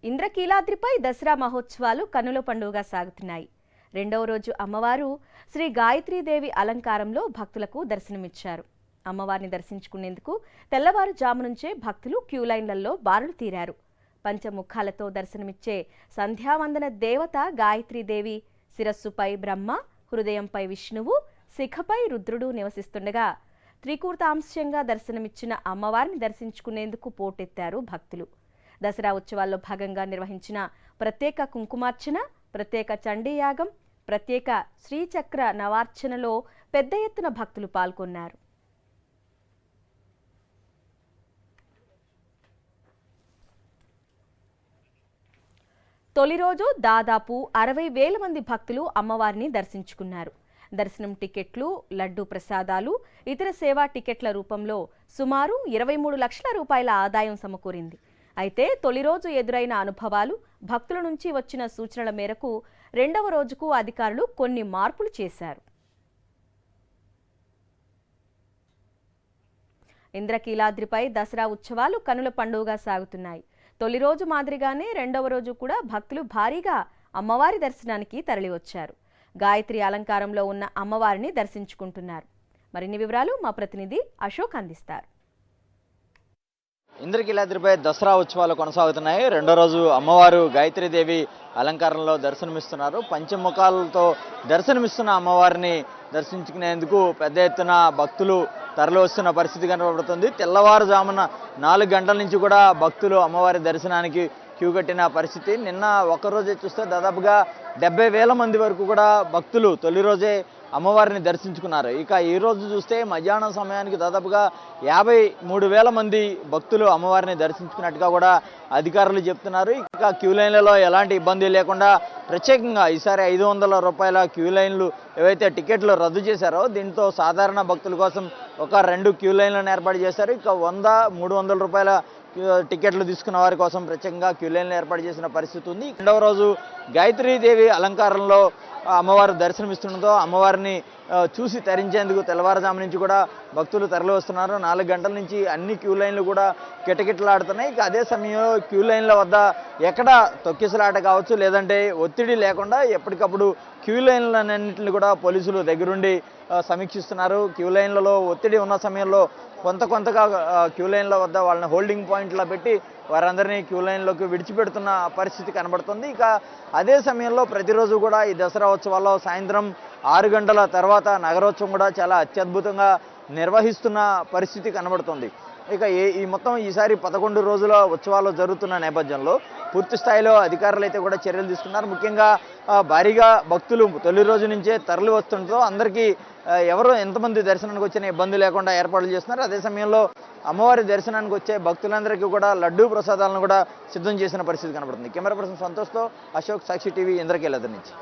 ఇంద్రకీలాద్రిపై దసరా మహోత్సవాలు కన్నుల పండుగగా సాగుతున్నాయి. రెండవ రోజు అమ్మవారు శ్రీ గాయత్రీదేవి అలంకారంలో భక్తులకు దర్శనమిచ్చారు. అమ్మవారిని దర్శించుకునేందుకు తెల్లవారుజాము నుంచే భక్తులు క్యూ లైన్లలో బారులు తీరారు. పంచముఖాలతో దర్శనమిచ్చే సంధ్యావందన దేవత గాయత్రీదేవి శిరస్సుపై బ్రహ్మ, హృదయంపై విష్ణువు, శిఖపై రుద్రుడు నివసిస్తుండగా త్రికూర్తాంశంగా దర్శనమిచ్చిన అమ్మవారిని దర్శించుకునేందుకు పోటెత్తారు భక్తులు. దసరా ఉత్సవాల్లో భాగంగా నిర్వహించిన ప్రత్యేక కుంకుమార్చన, ప్రత్యేక చండీయాగం, ప్రత్యేక శ్రీచక్ర నవార్చనలో పెద్ద ఎత్తున భక్తులు పాల్గొన్నారు. తొలి రోజు దాదాపు 60,000 మంది భక్తులు అమ్మవారిని దర్శించుకున్నారు. దర్శనం టికెట్లు, లడ్డూ ప్రసాదాలు, ఇతర సేవా టికెట్ల రూపంలో సుమారు 23 లక్షల రూపాయల ఆదాయం సమకూరింది. అయితే తొలి రోజు ఎదురైన అనుభవాలు, భక్తుల నుంచి వచ్చిన సూచనల మేరకు రెండవ రోజుకు అధికారులు కొన్ని మార్పులు చేశారు. ఇంద్రకీలాద్రిపై దసరా ఉత్సవాలు కనుల పండుగగా సాగుతున్నాయి. తొలి రోజు మాదిరిగానే రెండవ రోజు కూడా భక్తులు భారీగా అమ్మవారి దర్శనానికి తరలివచ్చారు. గాయత్రి అలంకారంలో ఉన్న అమ్మవారిని దర్శించుకుంటున్నారు. మరిన్ని వివరాలు మా ప్రతినిధి అశోక్ అందిస్తారు. ఇంద్రకీలాద్రిపై దసరా ఉత్సవాలు కొనసాగుతున్నాయి. రెండో రోజు అమ్మవారు గాయత్రీదేవి అలంకారంలో దర్శనమిస్తున్నారు. పంచముఖాలతో దర్శనమిస్తున్న అమ్మవారిని దర్శించుకునేందుకు పెద్ద ఎత్తున భక్తులు తరలి వస్తున్న పరిస్థితి కనబడుతుంది. తెల్లవారుజామున 4 గంటల నుంచి కూడా భక్తులు అమ్మవారి దర్శనానికి క్యూ కట్టిన పరిస్థితి. నిన్న ఒక్కరోజే చూస్తే దాదాపుగా 70,000 మంది వరకు కూడా భక్తులు తొలి రోజే అమ్మవారిని దర్శించుకున్నారు. ఇక ఈ రోజు చూస్తే మధ్యాహ్నం సమయానికి దాదాపుగా 53,000 మంది భక్తులు అమ్మవారిని దర్శించుకున్నట్టుగా కూడా అధికారులు చెప్తున్నారు. ఇక క్యూ లైన్లలో ఎలాంటి ఇబ్బంది లేకుండా ప్రత్యేకంగా ఈసారి 500 రూపాయల క్యూ లైన్లు ఏవైతే టికెట్లు రద్దు చేశారో దీంతో సాధారణ భక్తుల కోసం ఒక 2 క్యూ లైన్లను ఏర్పాటు చేశారు. ఇక 100, 300 రూపాయల టికెట్లు తీసుకున్న వారి కోసం ప్రత్యేకంగా క్యూ లైన్లు ఏర్పాటు చేసిన పరిస్థితి ఉంది. రెండవ రోజు గాయత్రీదేవి అలంకారంలో అమ్మవారు దర్శనమిస్తుండటంతో అమ్మవారిని చూసి తరించేందుకు తెల్లవారుజాము నుంచి కూడా భక్తులు తరలి వస్తున్నారు. 4 గంటల నుంచి అన్ని క్యూ లైన్లు కూడా కిటకిటలాడుతున్నాయి. ఇక అదే సమయంలో క్యూ లైన్ల వద్ద ఎక్కడ తొక్కిసలాట కావచ్చు, లేదంటే ఒత్తిడి లేకుండా ఎప్పటికప్పుడు క్యూ లైన్లన్నింటిని కూడా పోలీసులు దగ్గరుండి సమీక్షిస్తున్నారు. క్యూ లైన్లలో ఒత్తిడి ఉన్న సమయంలో కొంతగా క్యూ లైన్ల వద్ద వాళ్ళని హోల్డింగ్ పాయింట్లో పెట్టి వారందరినీ క్యూ లైన్లోకి విడిచిపెడుతున్న పరిస్థితి కనబడుతుంది. ఇక అదే సమయంలో ప్రతిరోజు కూడా ఈ దసరా ఉత్సవాల్లో సాయంత్రం 6 గంటల తర్వాత నగరోత్సవం కూడా చాలా అత్యద్భుతంగా నిర్వహిస్తున్న పరిస్థితి కనబడుతుంది. ఇక ఈ మొత్తం ఈసారి 11 రోజుల ఉత్సవాలు జరుగుతున్న నేపథ్యంలో పూర్తి స్థాయిలో అధికారులు అయితే కూడా చర్యలు తీసుకున్నారు. ముఖ్యంగా భారీగా భక్తులు తొలి రోజు నుంచే తరలి వస్తుండటంతో అందరికీ ఎవరు ఎంతమంది దర్శనానికి వచ్చిన ఇబ్బంది లేకుండా ఏర్పాట్లు చేస్తున్నారు. అదే సమయంలో అమ్మవారి దర్శనానికి వచ్చే భక్తులందరికీ కూడా లడ్డూ ప్రసాదాలను కూడా సిద్ధం చేసిన పరిస్థితి కనబడుతుంది. కెమెరా పర్సన్ సంతోష్తో అశోక్, సాక్షి టీవీ, ఇంద్రకీలాద్రి నుంచి.